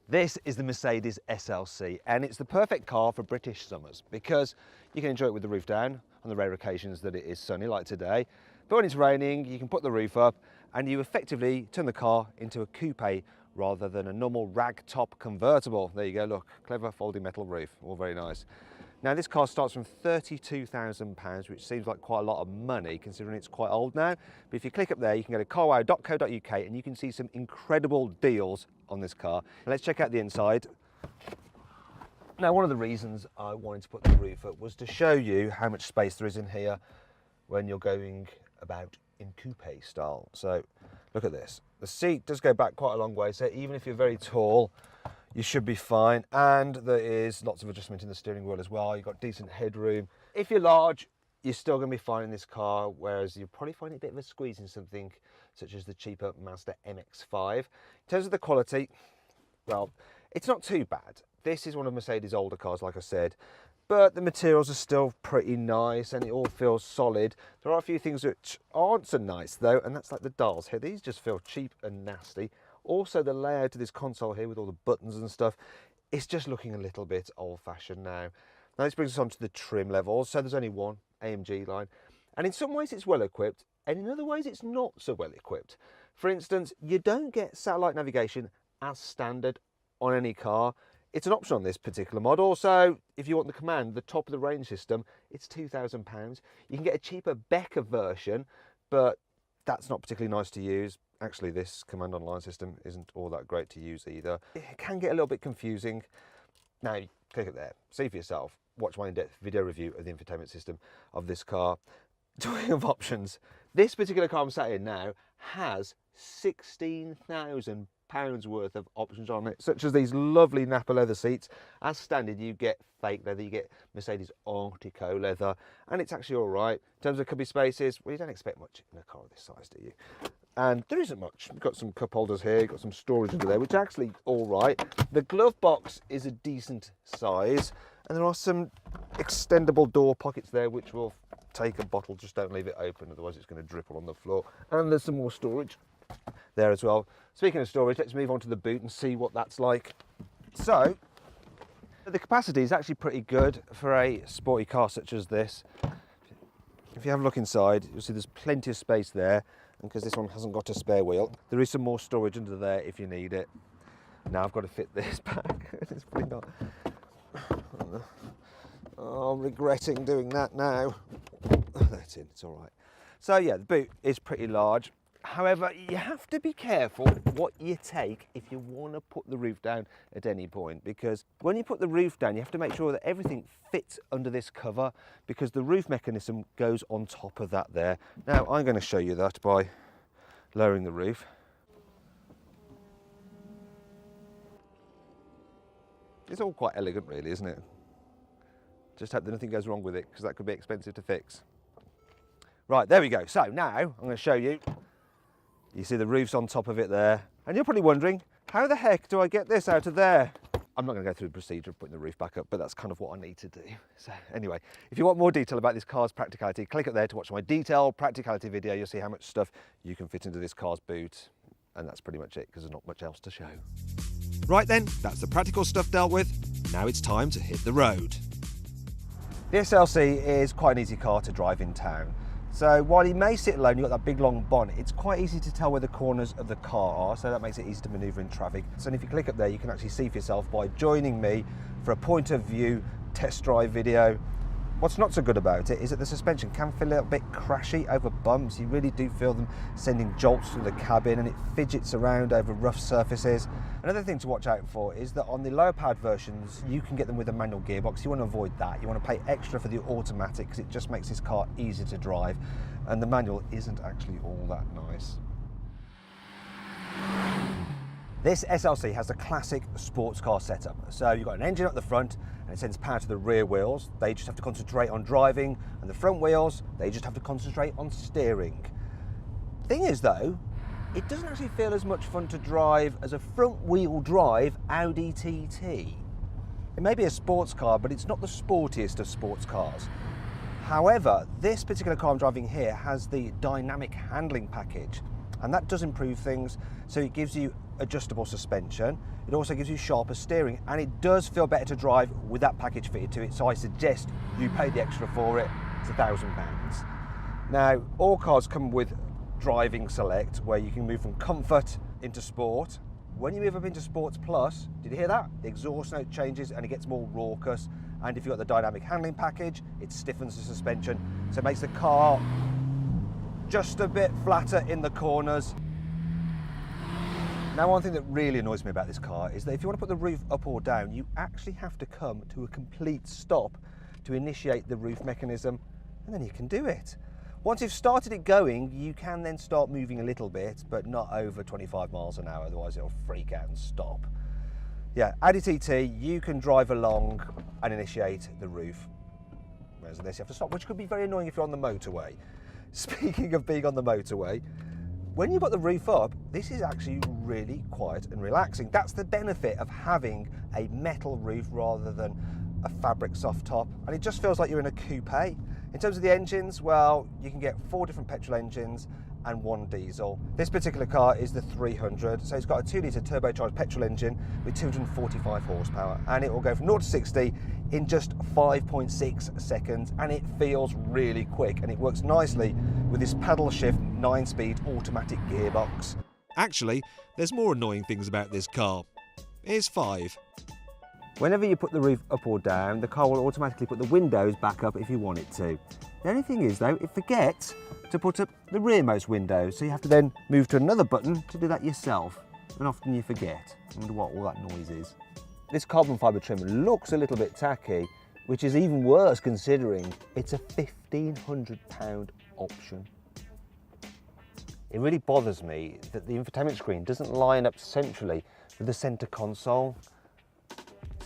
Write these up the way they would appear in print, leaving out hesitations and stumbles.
This is the Mercedes SLC, and it's the perfect car for British summers because you can enjoy it with the roof down on the rare occasions that it is sunny like today. But when it's raining, you can put the roof up and you effectively turn the car into a coupe rather than a normal rag top convertible. There you go, look, clever folding metal roof, all very nice. Now this car starts from £32,000, which seems like quite a lot of money considering it's quite old now. But if you click up there, you can go to carwow.co.uk and you can see some incredible deals on this car. And let's check out the inside. Now, one of the reasons I wanted to put the roof up was to show you how much space there is in here when you're going about in coupe style. So look at this. The seat does go back quite a long way, so even if you're very tall, you should be fine. And there is lots of adjustment in the steering wheel as well. You've got decent headroom. If you're large, you're still going to be fine in this car, whereas you'll probably find it a bit of a squeeze in something such as the cheaper Mazda MX-5. In terms of the quality, well, it's not too bad. This is one of Mercedes' older cars, like I said, but the materials are still pretty nice and it all feels solid. There are a few things which aren't so nice though, and that's like the dials here. These just feel cheap and nasty. Also, the layout of this console here with all the buttons and stuff, it's just looking a little bit old-fashioned now. Now this brings us on to the trim levels. So there's only one AMG line, and in some ways it's well equipped, and in other ways it's not so well equipped. For instance, you don't get satellite navigation as standard on any car. It's an option on this particular model, so if you want the command, the top of the range system, it's £2,000. You can get a cheaper Becker version, but that's not particularly nice to use. Actually, this command online system isn't all that great to use either. It can get a little bit confusing. Now, click it there, see for yourself, watch my in-depth video review of the infotainment system of this car. Talking of options, this particular car I'm sat in now has £16,000 worth of options on it, such as these lovely Napa leather seats. As standard, you get fake leather, you get Mercedes Artico leather, and it's actually all right. In terms of cubby spaces, well, you don't expect much in a car of this size, do you? And there isn't much. We've got some cup holders here, got some storage under there, which are actually all right. The glove box is a decent size, and there are some extendable door pockets there, which will take a bottle, just don't leave it open, otherwise it's going to drip on the floor. And there's some more storage there as well. Speaking of storage, let's move on to the boot and see what that's like. So, the capacity is actually pretty good for a sporty car such as this. If you have a look inside, you'll see there's plenty of space there, and because this one hasn't got a spare wheel, there is some more storage under there if you need it. Now I've got to fit this back. It's probably not. Oh, I'm regretting doing that now. That's it, it's all right. So yeah, the boot is pretty large. However, you have to be careful what you take if you want to put the roof down at any point, because when you put the roof down, you have to make sure that everything fits under this cover, because the roof mechanism goes on top of that there. Now, I'm going to show you that by lowering the roof. It's all quite elegant really, isn't it? Just hope that nothing goes wrong with it, because that could be expensive to fix. Right, there we go. So now I'm going to show you. You see the roof's on top of it there. And you're probably wondering, how the heck do I get this out of there? I'm not going to go through the procedure of putting the roof back up, but that's kind of what I need to do. So anyway, if you want more detail about this car's practicality, click up there to watch my detailed practicality video. You'll see how much stuff you can fit into this car's boot. And that's pretty much it, because there's not much else to show. Right then, that's the practical stuff dealt with. Now it's time to hit the road. The SLC is quite an easy car to drive in town. So while you may sit alone, you've got that big long bonnet, it's quite easy to tell where the corners of the car are, so that makes it easy to manoeuvre in traffic. So if you click up there, you can actually see for yourself by joining me for a point of view test drive video. What's not so good about it is that the suspension can feel a little bit crashy over bumps. You really do feel them sending jolts through the cabin, and it fidgets around over rough surfaces. Another thing to watch out for is that on the lower powered versions, you can get them with a manual gearbox. You want to avoid that. You want to pay extra for the automatic, because it just makes this car easier to drive, and the manual isn't actually all that nice. This SLC has a classic sports car setup. So you've got an engine at the front and it sends power to the rear wheels. They just have to concentrate on driving, and the front wheels, they just have to concentrate on steering. Thing is though, it doesn't actually feel as much fun to drive as a front wheel drive Audi TT. It may be a sports car, but it's not the sportiest of sports cars. However, this particular car I'm driving here has the dynamic handling package. and that does improve things. So it gives you adjustable suspension, it also gives you sharper steering, and it does feel better to drive with that package fitted to it. So I suggest you pay the extra for it. It's £1,000. Now, all cars come with driving select, where you can move from comfort into sport. When you move up into Sports Plus, did you hear that? The exhaust note changes and it gets more raucous. And if you've got the dynamic handling package, it stiffens the suspension. So it makes the car just a bit flatter in the corners. Now, one thing that really annoys me about this car is that if you want to put the roof up or down, you actually have to come to a complete stop to initiate the roof mechanism, and then you can do it. Once you've started it going, you can then start moving a little bit, but not over 25 miles an hour, otherwise it'll freak out and stop. Yeah, Audi TT, you can drive along and initiate the roof. Whereas this, you have to stop, which could be very annoying if you're on the motorway. Speaking of being on the motorway, when you've got the roof up, this is actually really quiet and relaxing. That's the benefit of having a metal roof rather than a fabric soft top, and it just feels like you're in a coupe. In terms of the engines, well, you can get 4 different petrol engines and 1 diesel. This particular car is the 300, so it's got a 2-litre turbocharged petrol engine with 245 horsepower, and it will go from 0 to 60 in just 5.6 seconds, and it feels really quick, and it works nicely with this paddle shift 9-speed automatic gearbox. Actually, there's more annoying things about this car. Here's 5. Whenever you put the roof up or down, the car will automatically put the windows back up if you want it to. The only thing is though, it forgets to put up the rearmost windows, so you have to then move to another button to do that yourself, and often you forget. I wonder what all that noise is. This carbon fibre trim looks a little bit tacky, which is even worse considering it's a £1,500 option. It really bothers me that the infotainment screen doesn't line up centrally with the centre console.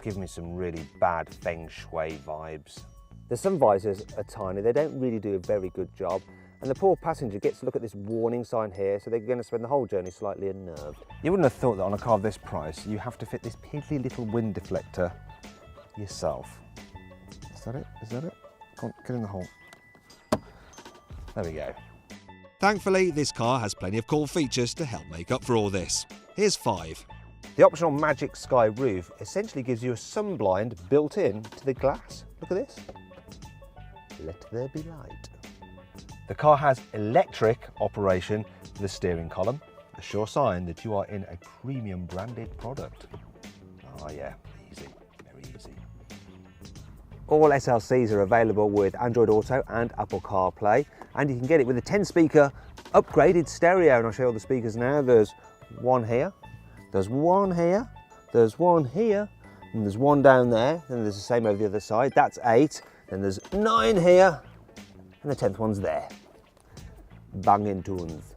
Give me some really bad feng shui vibes. The sun visors are tiny, they don't really do a very good job, and the poor passenger gets to look at this warning sign here, so they're going to spend the whole journey slightly unnerved. You wouldn't have thought that on a car of this price you have to fit this piddly little wind deflector yourself. Is that it? Is that it? Come on, get in the hole. There we go. Thankfully, this car has plenty of cool features to help make up for all this. Here's 5. The optional Magic Sky roof essentially gives you a sun blind built in to the glass. Look at this. Let there be light. The car has electric operation for the steering column, a sure sign that you are in a premium branded product. Oh yeah, easy, very easy. All SLCs are available with Android Auto and Apple CarPlay, and you can get it with a 10-speaker upgraded stereo, and I'll show you all the speakers now. There's one here. There's one here, there's one here, and there's one down there, and there's the same over the other side. That's 8, then there's 9 here, and the 10th one's there. Banging tunes.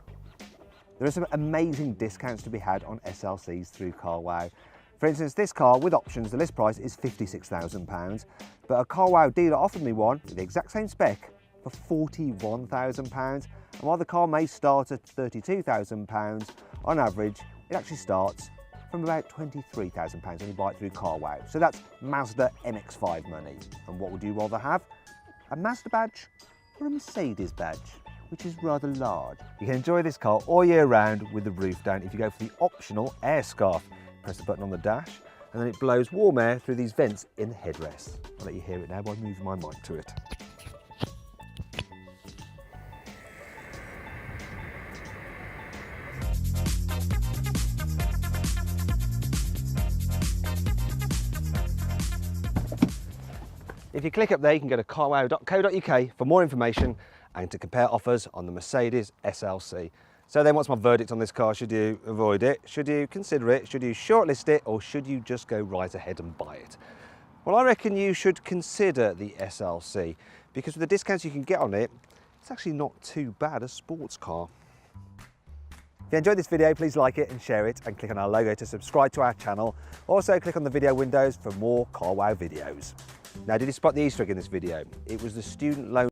There are some amazing discounts to be had on SLCs through CarWow. For instance, this car with options, the list price is £56,000, but a CarWow dealer offered me one with the exact same spec for £41,000, and while the car may start at £32,000, on average, it actually starts from about £23,000 when you buy it through CarWow. So that's Mazda MX-5 money. And what would you rather have? A Mazda badge or a Mercedes badge, which is rather large? You can enjoy this car all year round with the roof down if you go for the optional air scarf. Press the button on the dash and then it blows warm air through these vents in the headrest. I'll let you hear it now by moving my mic to it. If you click up there, you can go to carwow.co.uk for more information and to compare offers on the Mercedes SLC. So then what's my verdict on this car? Should you avoid it? Should you consider it? Should you shortlist it? Or should you just go right ahead and buy it? Well, I reckon you should consider the SLC because with the discounts you can get on it, it's actually not too bad a sports car. If you enjoyed this video, please like it and share it and click on our logo to subscribe to our channel. Also click on the video windows for more CarWow videos. Now, did you spot the Easter egg in this video? It was the student loan